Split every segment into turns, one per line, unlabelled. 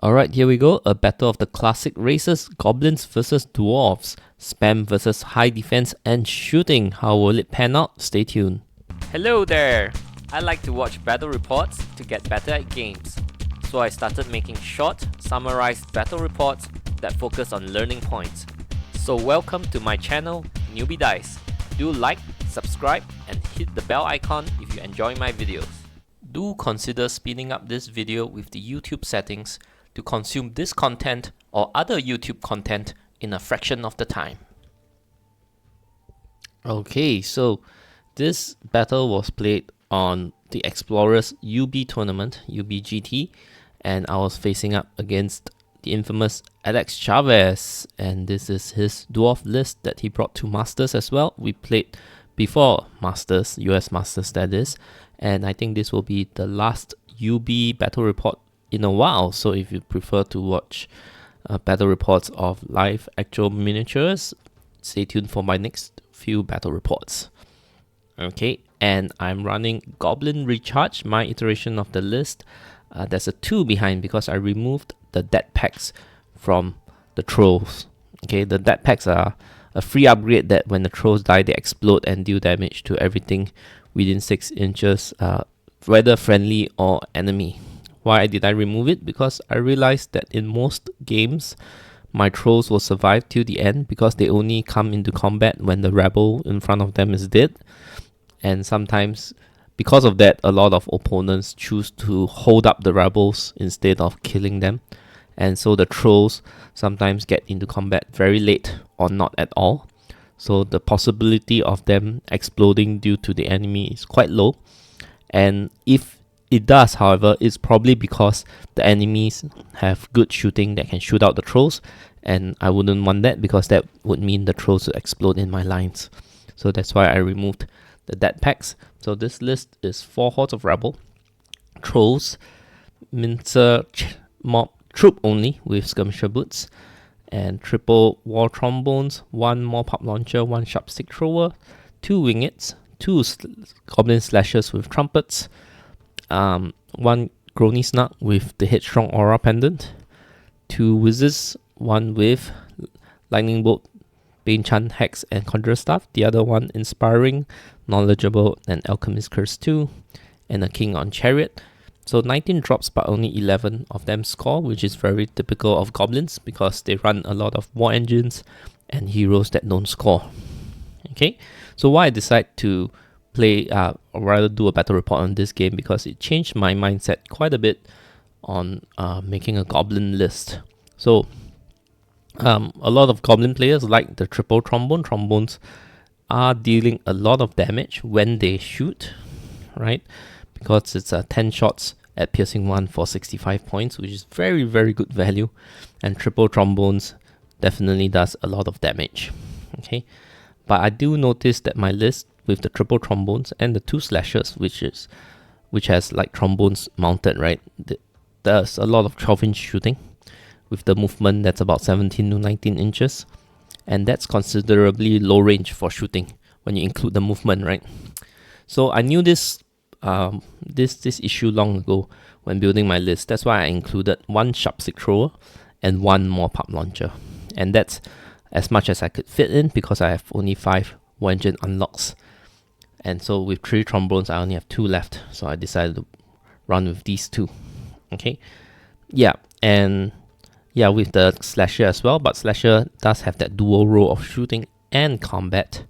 Alright, here we go. A battle of the classic races. Goblins versus Dwarves. Spam versus high defense and shooting. How will it pan out? Stay tuned.
Hello there! I like to watch battle reports to get better at games. So I started making short, summarized battle reports that focus on learning points. So welcome to my channel, Newbie Dice. Do like, subscribe, and hit the bell icon if you enjoy my videos. Do consider speeding up this video with the YouTube settings to consume this content or other YouTube content in a fraction of the time.
Okay, so this battle was played on the Explorers UB tournament, UBGT, and I was facing up against the infamous Alex Chavez, and this is his dwarf list that he brought to Masters as well. We played before Masters, US Masters that is, and I think this will be the last UB battle report in a while. So if you prefer to watch battle reports of live actual miniatures, stay tuned for my next few battle reports. Okay, and I'm running Goblin Recharge, my iteration of the list. There's a 2 behind because I removed the dead packs from the trolls. Okay, the dead packs are a free upgrade that when the trolls die, they explode and deal damage to everything within 6 inches, whether friendly or enemy. Why did I remove it? Because I realized that in most games, my trolls will survive till the end because they only come into combat when the rebel in front of them is dead. And sometimes, because of that, a lot of opponents choose to hold up the rebels instead of killing them. And so the trolls sometimes get into combat very late or not at all. So the possibility of them exploding due to the enemy is quite low. And if it does, however, it's probably because the enemies have good shooting that can shoot out the trolls, and I wouldn't want that because that would mean the trolls would explode in my lines. So that's why I removed the dead packs. So this list is 4 Hordes of Rebel, Trolls, Mincer Mob Troop only with Skirmisher Boots, and triple War Trombones, 1 more Pop Launcher, 1 Sharp Stick Thrower, 2 Wingets, 2 Goblin Slashers with Trumpets, 1 Grony Snug with the Headstrong Aura Pendant, 2 Wizards, 1 with Lightning Bolt, Bane Chan, Hex, and Conjurer Staff, the other one Inspiring, Knowledgeable, and Alchemist Curse 2, and a King on Chariot. So 19 drops, but only 11 of them score, which is very typical of Goblins because they run a lot of war engines and heroes that don't score. Okay, so why I decide to play, or rather do a battle report on this game, because it changed my mindset quite a bit on making a Goblin list. So a lot of Goblin players like the triple trombone. Trombones are dealing a lot of damage when they shoot, right? Because it's 10 shots at piercing 1 for 65 points, which is very, very good value. And triple trombones definitely does a lot of damage. Okay, but I do notice that my list with the triple trombones and the 2 slashers, which has like trombones mounted, right? There's a lot of 12-inch shooting with the movement that's about 17 to 19 inches, and that's considerably low range for shooting when you include the movement, right? So I knew this this issue long ago when building my list. That's why I included 1 Sharp Stick Thrower and 1 more Pop Launcher, and that's as much as I could fit in because I have only 5 War Engine unlocks. And so with 3 trombones, I only have 2 left, so I decided to run with these 2. Okay, yeah, and yeah, with the Slasher as well, but Slasher does have that dual role of shooting and combat.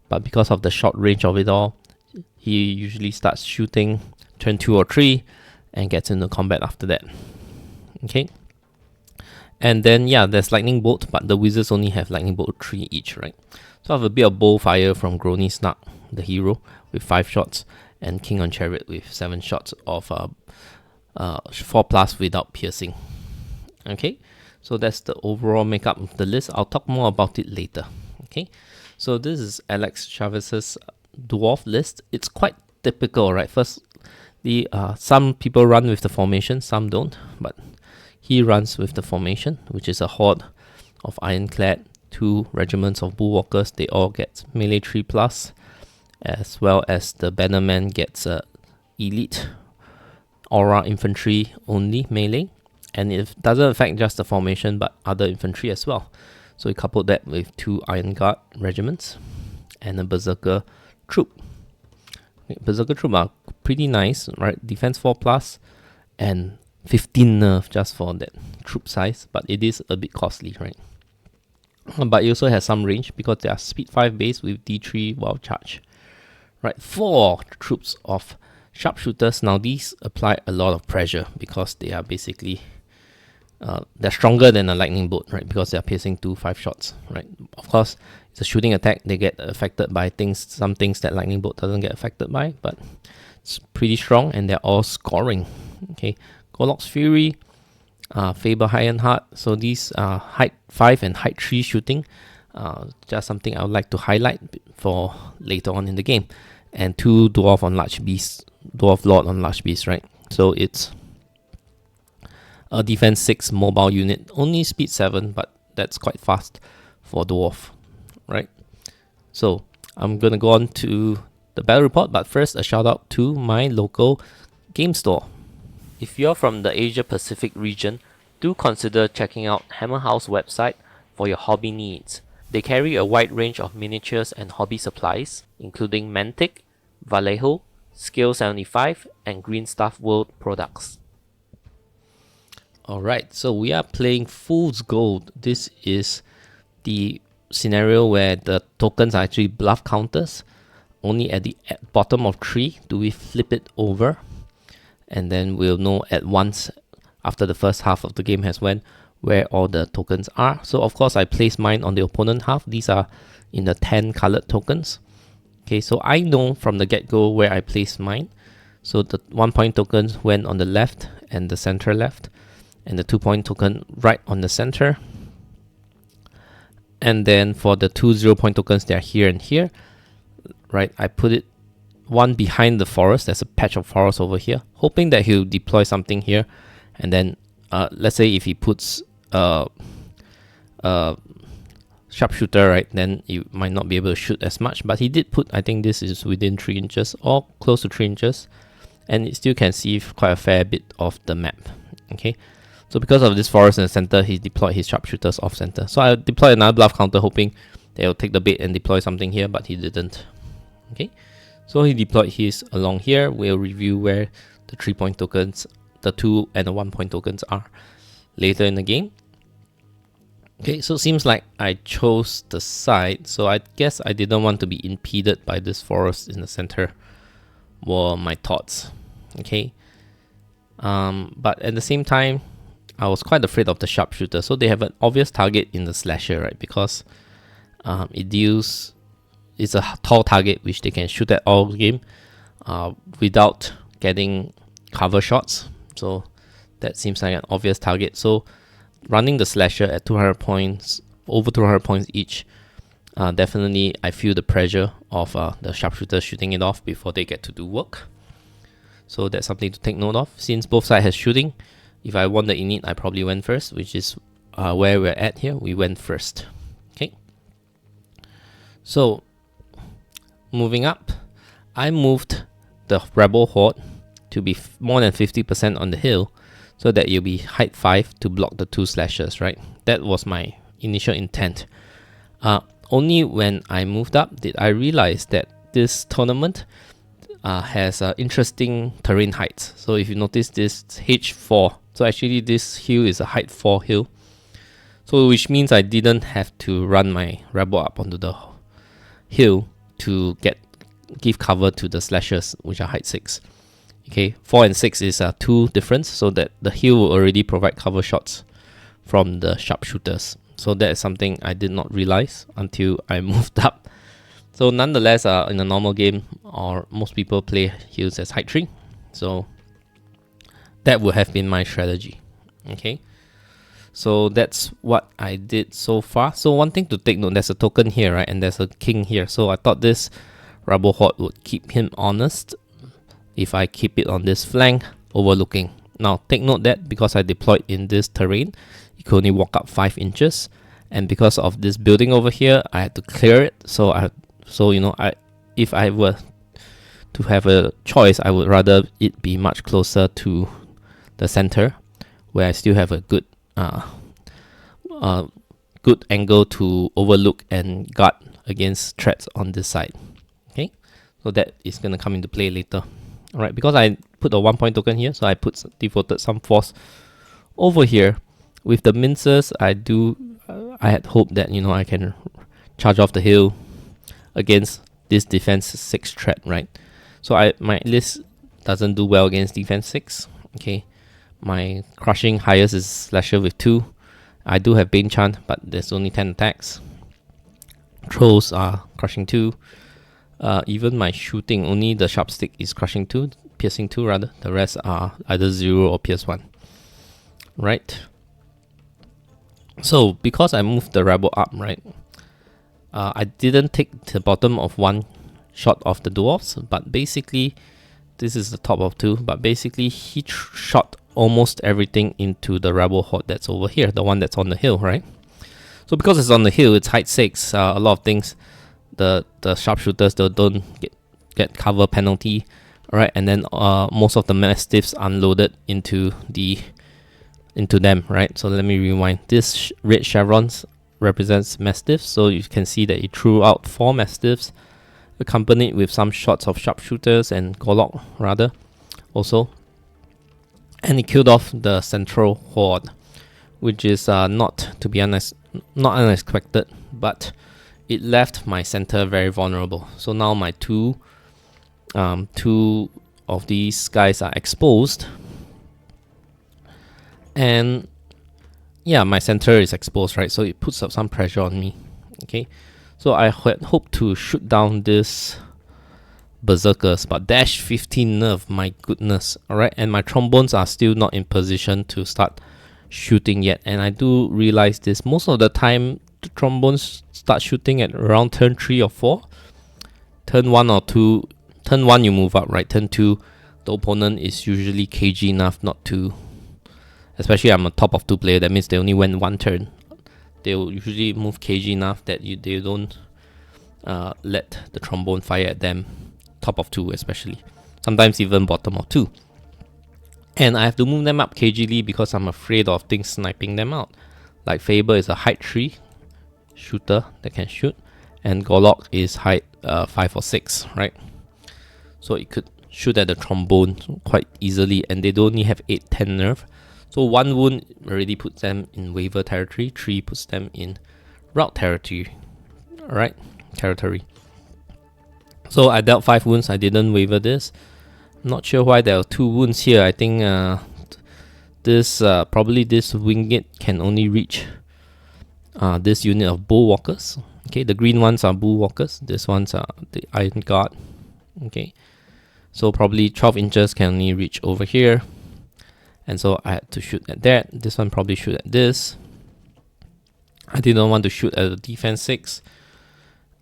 But because of the short range of it all, he usually starts shooting turn 2 or 3 and gets into combat after that. Okay, and then yeah, there's Lightning Bolt, but the Wizards only have Lightning Bolt 3 each, right? So I have a bit of Bowfire from Grony Snug, the hero, with 5 shots, and King on Chariot with 7 shots of 4+ without piercing. Okay, so that's the overall makeup of the list. I'll talk more about it later. Okay, so this is Alex Chavez's dwarf list. It's quite typical, right? First, some people run with the formation, some don't, but he runs with the formation, which is a horde of Ironclad, 2 regiments of Bullwalkers. They all get melee 3+, as well as the Bannerman gets elite Aura Infantry only melee, and it doesn't affect just the formation but other infantry as well. So we coupled that with 2 Iron Guard regiments and a Berserker troop. Berserker troop are pretty nice, right? Defense 4+, and 15 nerf just for that troop size, but it is a bit costly, right? But it also has some range because they are speed 5 base with D3 wild charge. Right, 4 troops of sharpshooters. Now these apply a lot of pressure because they are basically they're stronger than a lightning bolt, right? Because they are piercing 5 shots, right? Of course, it's a shooting attack. They get affected by some things that lightning bolt doesn't get affected by, but it's pretty strong, and they're all scoring. Okay, Gorlock's Fury, Faber Ironheart. So these are height 5 and height 3 shooting. Just something I would like to highlight for later on in the game. And 2 Dwarf on Large Beast, Dwarf Lord on Large Beast, right? So it's a defense 6 mobile unit, only speed 7, but that's quite fast for Dwarf, right? So I'm gonna go on to the battle report, but first a shout out to my local game store. If you're from the Asia Pacific region, do consider checking out Hammer House website for your hobby needs. They carry a wide range of miniatures and hobby supplies, including Mantic, Vallejo, Scale 75, and Green Stuff World products. Alright, so we are playing Fool's Gold. This is the scenario where the tokens are actually bluff counters. Only at the bottom of 3 do we flip it over, and then we'll know at once after the first half of the game has went where all the tokens are. So of course I place mine on the opponent half. These are in the 10 colored tokens. Okay, so I know from the get-go where I place mine. So the 1 point tokens went on the left and the center left, and the 2 point token right on the center. And then for the 2 0 point tokens, they are here and here, right? I put it one behind the forest. There's a patch of forest over here, hoping that he'll deploy something here. And then let's say if he puts sharpshooter, right, then you might not be able to shoot as much. But he did put, I think this is within 3 inches or close to 3 inches, and it still can see quite a fair bit of the map. Okay, so because of this forest in the center, he deployed his sharpshooters off center. So I deployed another bluff counter, hoping they'll take the bait and deploy something here, but he didn't. Okay, so he deployed his along here. We'll review where the 3 point tokens, the 2 and the 1 point tokens are later in the game. Okay, so it seems like I chose the side, so I guess I didn't want to be impeded by this forest in the center, were my thoughts. Okay, but at the same time, I was quite afraid of the sharpshooter. So they have an obvious target in the slasher, right? Because it's a tall target which they can shoot at all game without getting cover shots. So that seems like an obvious target. So running the slasher at 200 points, over 200 points each, definitely I feel the pressure of the sharpshooter shooting it off before they get to do work. So that's something to take note of. Since both sides has shooting, if I won the init, I probably went first, which is where we're at here. We went first. Okay. So moving up, I moved the rebel horde to be more than 50% on the hill, so that you'll be height 5 to block the 2 slashers, right? That was my initial intent. Only when I moved up did I realize that this tournament has interesting terrain heights. So if you notice this H4, so actually this hill is a height 4 hill. So which means I didn't have to run my rebel up onto the hill to give cover to the slashers, which are height 6. Okay, 4 and 6 is 2 difference, so that the hill will already provide cover shots from the sharpshooters. So that is something I did not realize until I moved up. So nonetheless, in a normal game, or most people play hills as height 3. So that would have been my strategy. Okay, so that's what I did so far. So one thing to take note, there's a token here, right? And there's a king here. So I thought this rebel horde would keep him honest if I keep it on this flank overlooking. Now take note that because I deployed in this terrain, you can only walk up 5 inches, and because of this building over here, I had to clear it. So you know, if I were to have a choice, I would rather it be much closer to the center, where I still have a good good angle to overlook and guard against threats on this side. Okay, so that is going to come into play later. Alright, because I put a 1 point token here, so I devoted some force over here. With the mincers, I had hoped that, you know, I can charge off the hill against this defense 6 threat, right? So my list doesn't do well against defense 6. Okay, my crushing highest is slasher with 2. I do have Bane Chant, but there's only 10 attacks. Trolls are crushing 2. Even my shooting, only the sharp stick is crushing 2, piercing 2 rather. The rest are either 0 or pierce 1. Right? So because I moved the rebel up, right, I didn't take the bottom of 1 shot of the dwarves, but basically this is the top of 2, but basically he shot almost everything into the rebel horde that's over here, the one that's on the hill, right? So because it's on the hill, it's height 6, a lot of things, the sharpshooters, they don't get cover penalty, right? And then most of the mastiffs unloaded into them, right? So let me rewind. This red chevrons represents mastiffs, so you can see that he threw out 4 mastiffs, accompanied with some shots of sharpshooters and Golok rather also, and he killed off the central horde, which is not unexpected, but it left my center very vulnerable. So now my two of these guys are exposed, and yeah, my center is exposed, right? So it puts up some pressure on me. Okay, so I had hoped to shoot down this berserkers, but dash 15 nerf, my goodness. Alright, and my trombones are still not in position to start shooting yet, and I do realize this. Most of the time the trombones start shooting at around turn 3 or 4. Turn 1 or 2, turn 1 you move up, right? Turn 2 the opponent is usually KG enough not to, especially I'm a top of 2 player, that means they only went 1 turn. They'll usually move KG enough that they don't let the trombone fire at them, top of 2 especially, sometimes even bottom of 2. And I have to move them up KGly because I'm afraid of things sniping them out. Like Faber is a height 3 shooter that can shoot, and Golok is height 5 or 6, right? So it could shoot at the trombone quite easily, and they only have 8-10 nerf. So 1 wound already puts them in waiver territory, 3 puts them in route territory, alright, territory. So I dealt 5 wounds, I didn't waiver this. Not sure why there are 2 wounds here. I think probably this winged can only reach this unit of bullwalkers. Okay, the green ones are bullwalkers, this ones are the iron guard. Okay, so probably 12 inches can only reach over here, and so I had to shoot at that. This one probably shoot at this. I didn't want to shoot at the defense 6.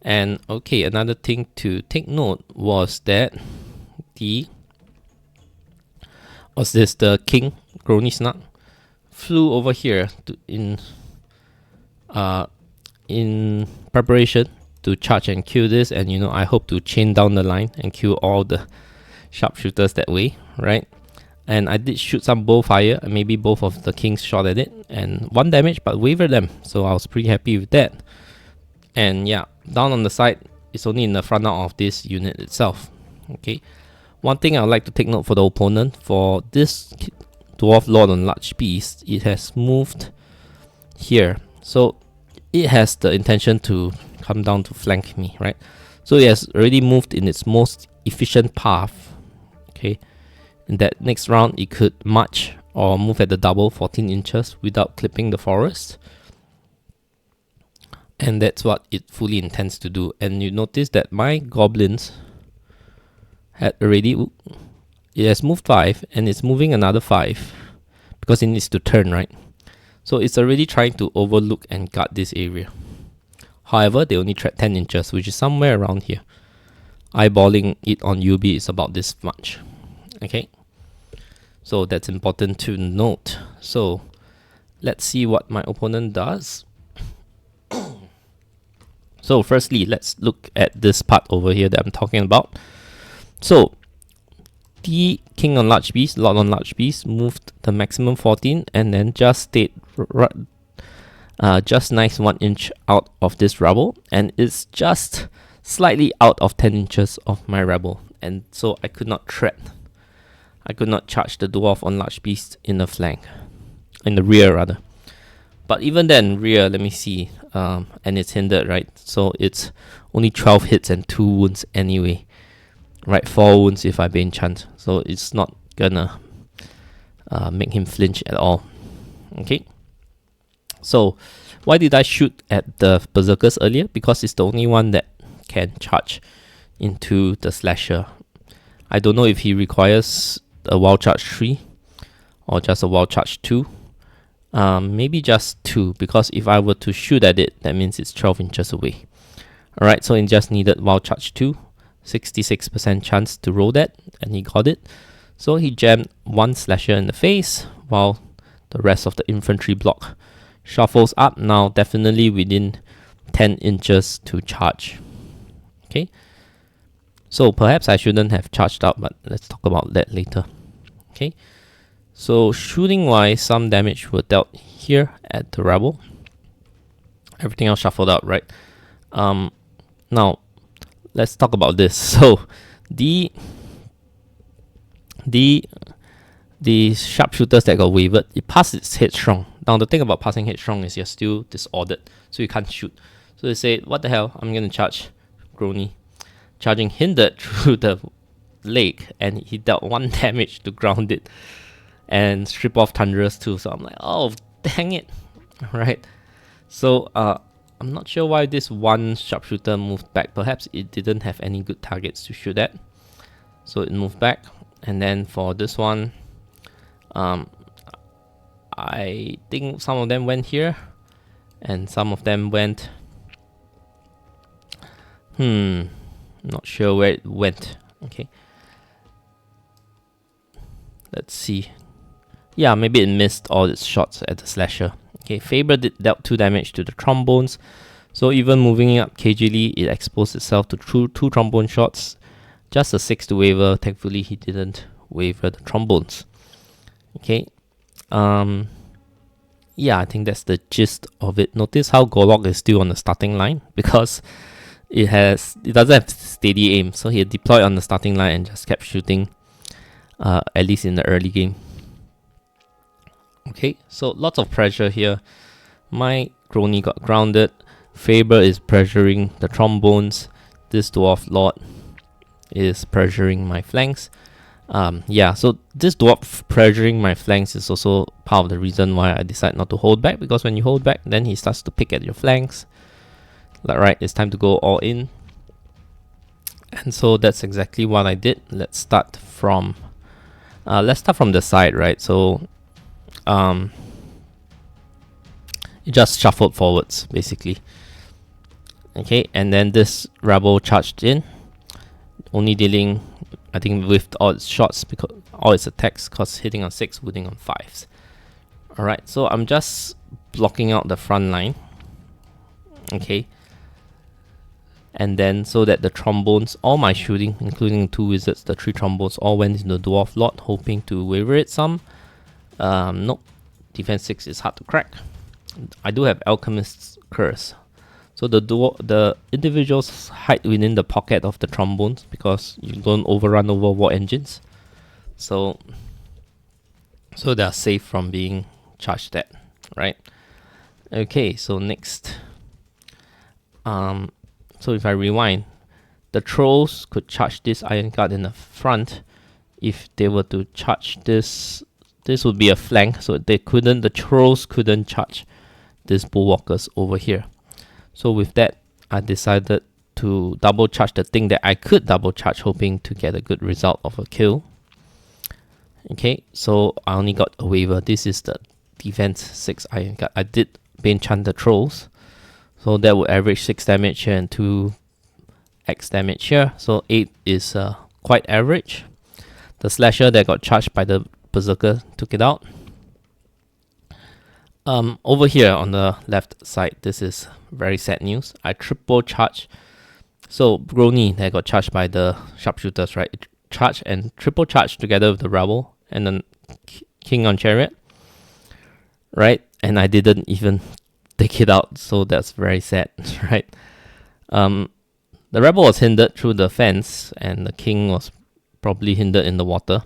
And okay, another thing to take note was that the king Grony Snug flew over here in preparation to charge and kill this, and you know, I hope to chain down the line and kill all the sharpshooters that way, right? And I did shoot some bow fire, and maybe both of the kings shot at it, and 1 damage, but wavered them, so I was pretty happy with that. And yeah, down on the side, it's only in the front out of this unit itself. Okay, one thing I would like to take note for the opponent, for this Dwarf Lord on Large Beast, it has moved here, so it has the intention to come down to flank me, right? So it has already moved in its most efficient path. Okay, in that next round it could march or move at the double 14 inches without clipping the forest, and that's what it fully intends to do. And you notice that my goblins had already, it has moved 5 and it's moving another 5 because it needs to turn, right? So it's already trying to overlook and guard this area. However, they only tread 10 inches, which is somewhere around here. Eyeballing it on UB is about this much. Okay, so that's important to note. So let's see what my opponent does. So firstly, let's look at this part over here that I'm talking about. So the king on large beast, lord on large beast, moved the maximum 14, and then just stayed just nice 1 inch out of this rubble, and it's just slightly out of 10 inches of my rebel, and so I could not threat. I could not charge the dwarf on large beast in the flank, in the rear rather. But even then, rear, let me see, and it's hindered, right? So it's only 12 hits and 2 wounds anyway, right? 4 wounds if I Bane Chant, so it's not gonna make him flinch at all. Okay, so why did I shoot at the Berserkers earlier? Because it's the only one that can charge into the slasher. I don't know if he requires a wild charge 3 or just a wild charge 2. Maybe just 2, because if I were to shoot at it, that means it's 12 inches away. Alright, so it just needed wild charge 2, 66% chance to roll that, and he got it. So he jammed 1 slasher in the face, while the rest of the infantry block shuffles up, now definitely within 10 inches to charge. Okay, so perhaps I shouldn't have charged up, but let's talk about that later. Okay, so shooting wise, some damage were dealt here at the rebel. Everything else shuffled out, right? Now let's talk about this. So the sharpshooters that got wavered, it passed its headstrong. Now the thing about passing headstrong is you're still disordered, so you can't shoot. So they say, what the hell, I'm gonna charge Grony. Charging hindered through the leg, and he dealt 1 damage to ground it and strip off Thunderous too. So I'm like, oh dang it. Right, so I'm not sure why this one sharpshooter moved back. Perhaps it didn't have any good targets to shoot at, so it moved back. And then for this one, I think some of them went here and some of them went not sure where it went. Okay, let's see. Yeah, maybe it missed all its shots at the slasher. Okay, Faber dealt 2 damage to the trombones, so even moving up KGly, it exposed itself to two trombone shots. Just a 6 to waver. Thankfully he didn't waver the trombones. Okay, yeah, I think that's the gist of it. Notice how Golok is still on the starting line, because it doesn't have steady aim, so he had deployed on the starting line and just kept shooting, at least in the early game. Okay, so lots of pressure here. My Grony got grounded. Faber is pressuring the trombones. This Dwarf Lord is pressuring my flanks. Yeah, so this Dwarf pressuring my flanks is also part of the reason why I decide not to hold back, because when you hold back, then he starts to pick at your flanks. Like, right, it's time to go all in. And so that's exactly what I did. Let's start from the side, right? So it just shuffled forwards basically. Okay, and then this rebel charged in, only dealing, I think, with all its shots, because all its attacks, cause hitting on 6, wounding on 5s. Alright, so I'm just blocking out the front line. Okay, and then so that the trombones, all my shooting, including 2 wizards, the 3 trombones, all went into the Dwarf Lord, hoping to waver it some. Nope, defense 6 is hard to crack. I do have Alchemist's Curse, so the individuals hide within the pocket of the trombones, because you don't overrun over war engines, so they are safe from being charged at, right? Okay, so next, so if I rewind, the trolls could charge this Iron Guard in the front. If they were to charge this would be a flank, so the trolls couldn't charge these Bulwarkers over here. So with that, I decided to double charge the thing that I could double charge, hoping to get a good result of a kill. Okay, so I only got a waver. This is the defense 6 Iron Guard. I did Bane Chant the trolls, so that would average 6 damage here and 2x damage here. So 8 is quite average. The slasher that got charged by the Berserker took it out. Over here on the left side, this is very sad news. I triple charge. So Grony that got charged by the sharpshooters, right? It charge and triple charge together with the rebel and then king on chariot, right? And I didn't even take it out, so that's very sad, right? The rebel was hindered through the fence, and the king was probably hindered in the water.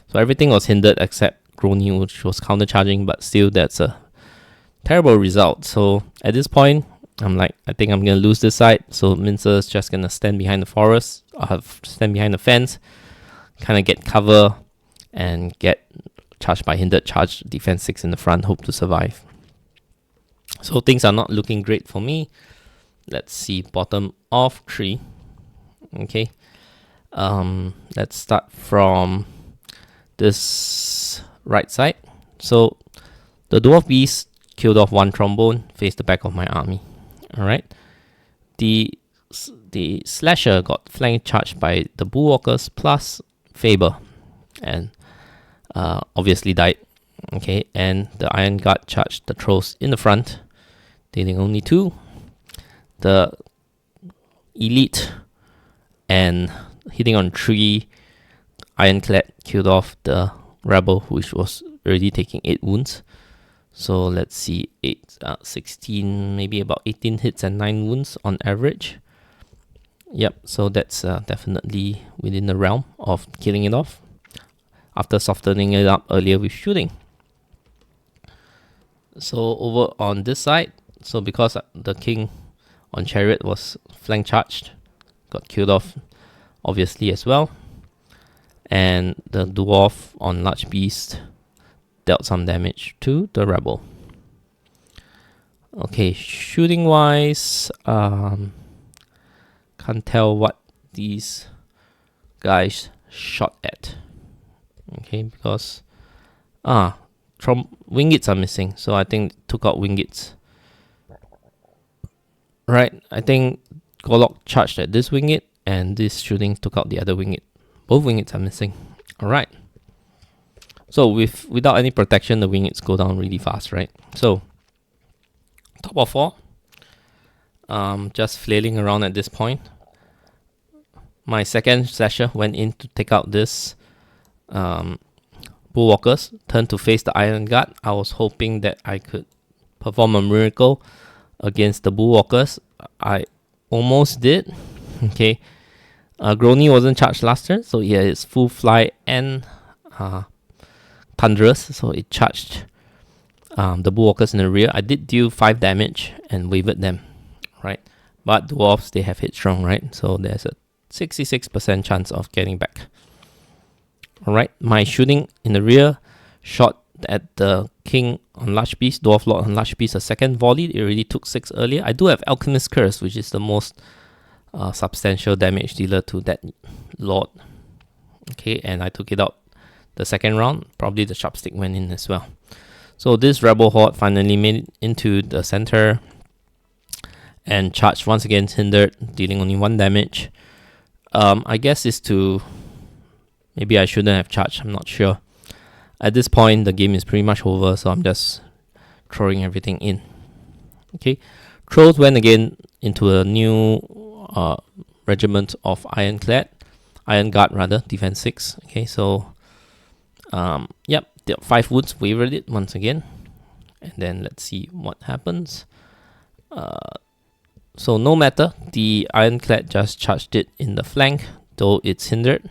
So everything was hindered except Grony, which was countercharging, but still that's a terrible result. So at this point, I'm like, I think I'm going to lose this side. So Mincer's just going to stand behind the forest, stand behind the fence, kind of get cover and get charged by hindered charge, defense 6 in the front, hope to survive. So things are not looking great for me. Let's see, bottom of 3. Okay. Let's start from this right side. So the dwarf beast killed off 1 trombone, faced the back of my army. Alright. The slasher got flank charged by the bullwalkers plus Faber, and obviously died. Okay, and the Iron Guard charged the trolls in the front, dealing only 2. The elite and hitting on 3 Ironclad killed off the rebel, which was already taking 8 wounds. So let's see, 16, maybe about 18 hits and 9 wounds on average. Yep, so that's definitely within the realm of killing it off after softening it up earlier with shooting. So over on this side, so because the king on chariot was flank charged, got killed off obviously as well. And the dwarf on large beast dealt some damage to the rebel. Okay, shooting wise, can't tell what these guys shot at. Okay, because wingets are missing, so I think took out wingets. Right, I think Golok charged at this winged, and this shooting took out the other winged. Both wingeds are missing. Alright. So without any protection, the wingeds go down really fast, right? So top of 4. Just flailing around at this point. My second slasher went in to take out this bullwalkers, turned to face the Iron Guard. I was hoping that I could perform a miracle against the bullwalkers. I almost did. Okay. Grony wasn't charged last turn, so yeah, it's full fly and thunderous, so it charged the bullwalkers in the rear. I did deal 5 damage and wavered them, right? But dwarves, they have hit strong, right? So there's a 66% chance of getting back. Alright, my shooting in the rear shot at the king on large beast, dwarf lord on large beast, a second volley. It already took 6 earlier. I do have Alchemist Curse, which is the most substantial damage dealer to that lord. Okay, and I took it out the second round. Probably the sharpstick went in as well. So this rebel horde finally made it into the center and charged once again, hindered, dealing only 1 damage. I guess is to... Maybe I shouldn't have charged, I'm not sure. At this point, the game is pretty much over, so I'm just throwing everything in. Okay, trolls went again into a new regiment of Iron Guard rather, defense 6. Okay, so yep, 5 wounds, wavered it once again. And then let's see what happens. So no matter, the Ironclad just charged it in the flank, though it's hindered,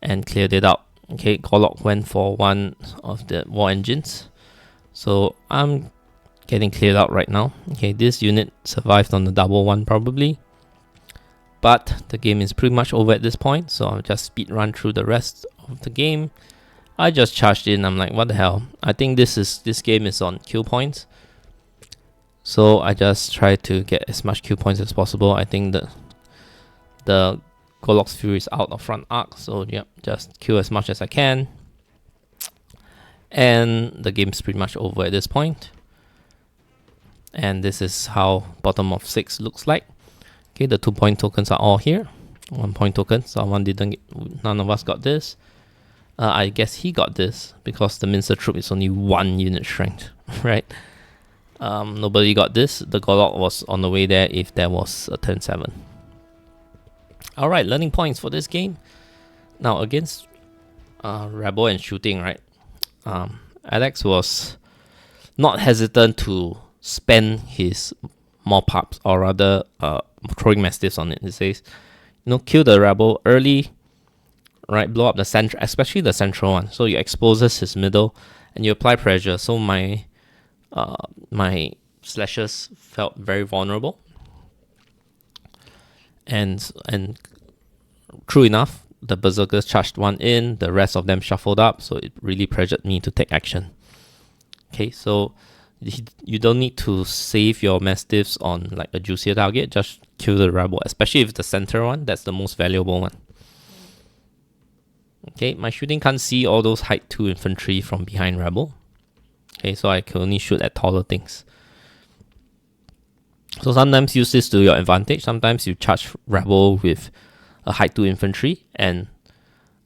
and cleared it out. Okay, Golok went for 1 of the war engines, so I'm getting cleared out right now. Okay, this unit survived on the double 1 probably, but the game is pretty much over at this point, so I'll just speed run through the rest of the game. I just charged in. I'm like, what the hell? I think this game is on kill points, so I just try to get as much kill points as possible. I think the Golok's Fury is out of front arc, so yep, just kill as much as I can. And the game's pretty much over at this point. And this is how bottom of 6 looks like. Okay, the 2-point tokens are all here. 1-point token, someone didn't get, none of us got this. I guess he got this because the Mincer troop is only 1 unit strength, right? Nobody got this. The Golok was on the way there if there was a turn 7. Alright, learning points for this game. Now against Rebel and shooting, right? Alex was not hesitant to spend his mop-ups, or rather throwing mastiffs on it. He says, kill the Rebel early, right? Blow up the center, especially the central one. So you exposes his middle and you apply pressure. So my slashers felt very vulnerable. And true enough, the berserkers charged one in, the rest of them shuffled up, so it really pressured me to take action. Okay, so you don't need to save your mastiffs on like a juicier target, just kill the Rebel, especially if it's the center one, that's the most valuable one. Okay, my shooting can't see all those height 2 infantry from behind Rebel. Okay, so I can only shoot at taller things. So sometimes use this to your advantage. Sometimes you charge Rebel with a height 2 infantry, and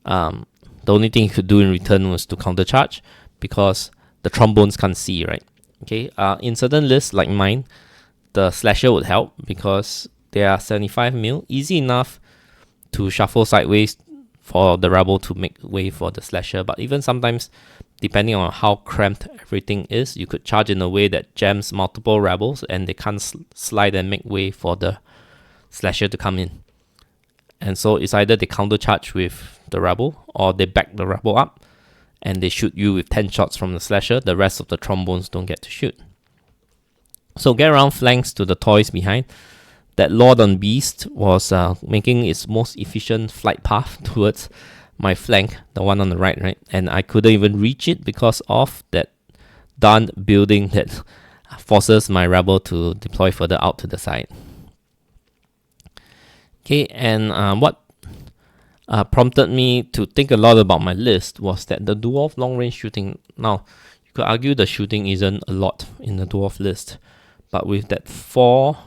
the only thing you could do in return was to countercharge, because the trombones can't see, right? Okay, in certain lists like mine, the slasher would help because they are 75 mil, easy enough to shuffle sideways for the Rebel to make way for the slasher. But even sometimes, depending on how cramped everything is, you could charge in a way that jams multiple Rebels and they can't slide and make way for the slasher to come in. And so it's either they countercharge with the Rebel or they back the Rebel up and they shoot you with 10 shots from the slasher. The rest of the trombones don't get to shoot. So get around flanks to the toys behind. That Lord on Beast was making its most efficient flight path towards my flank, the one on the right? And I couldn't even reach it because of that darn building that forces my Rebel to deploy further out to the side. Okay, and what prompted me to think a lot about my list was that the Dwarf long-range shooting, now, you could argue the shooting isn't a lot in the Dwarf list, but with that 4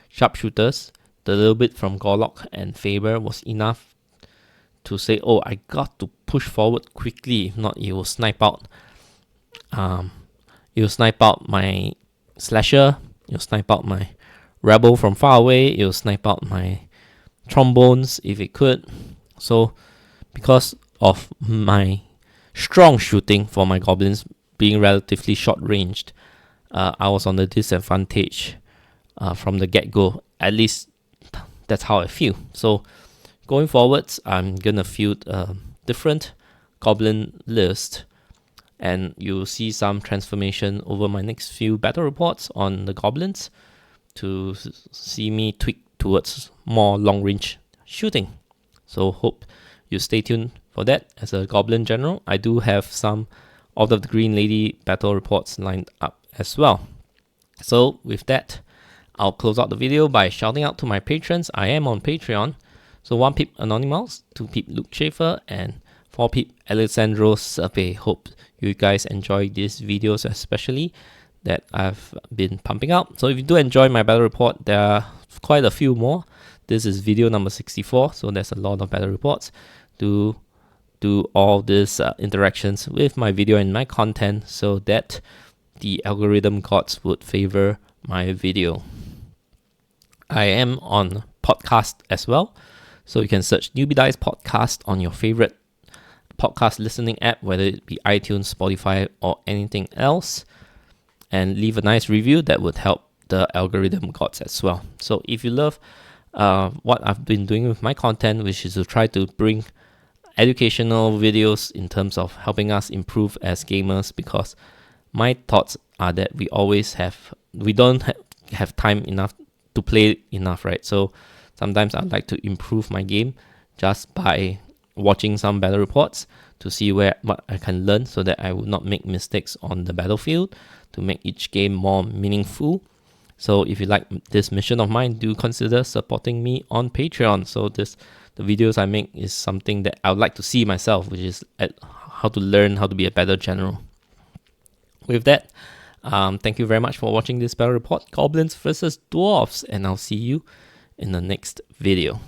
sharpshooters, the little bit from Gorlock and Faber was enough to say, oh, I got to push forward quickly, if not it will snipe out my slasher, you'll snipe out my Rebel from far away, it'll snipe out my trombones if it could. So because of my strong shooting for my goblins being relatively short ranged, I was on the disadvantage from the get-go. At least that's how I feel. So going forwards, I'm gonna field a different goblin list, and you'll see some transformation over my next few battle reports on the goblins to see me tweak towards more long-range shooting. So hope you stay tuned for that. As a goblin general, I do have some Order of the Green Lady battle reports lined up as well. So with that, I'll close out the video by shouting out to my patrons. I am on Patreon. So 1 peep Anonymous, 2 peep Luke Schaefer, and 4 peep Alessandro Serpe. Hope you guys enjoy these videos, especially that I've been pumping out. So if you do enjoy my battle report, there are quite a few more. This is video number 64, so there's a lot of battle reports. Do all these interactions with my video and my content so that the algorithm gods would favor my video. I am on podcast as well, so you can search Newbie Dice Podcast on your favorite podcast listening app, whether it be iTunes, Spotify, or anything else, and leave a nice review. That would help the algorithm gods as well. So if you love what I've been doing with my content, which is to try to bring educational videos in terms of helping us improve as gamers, because my thoughts are that we don't have time enough to play enough, right? So sometimes I'd like to improve my game just by watching some battle reports to see what I can learn, so that I would not make mistakes on the battlefield, to make each game more meaningful. So if you like this mission of mine, do consider supporting me on Patreon. So the videos I make is something that I would like to see myself, which is how to learn how to be a better general. With that, thank you very much for watching this battle report, Goblins versus Dwarves, and I'll see you in the next video.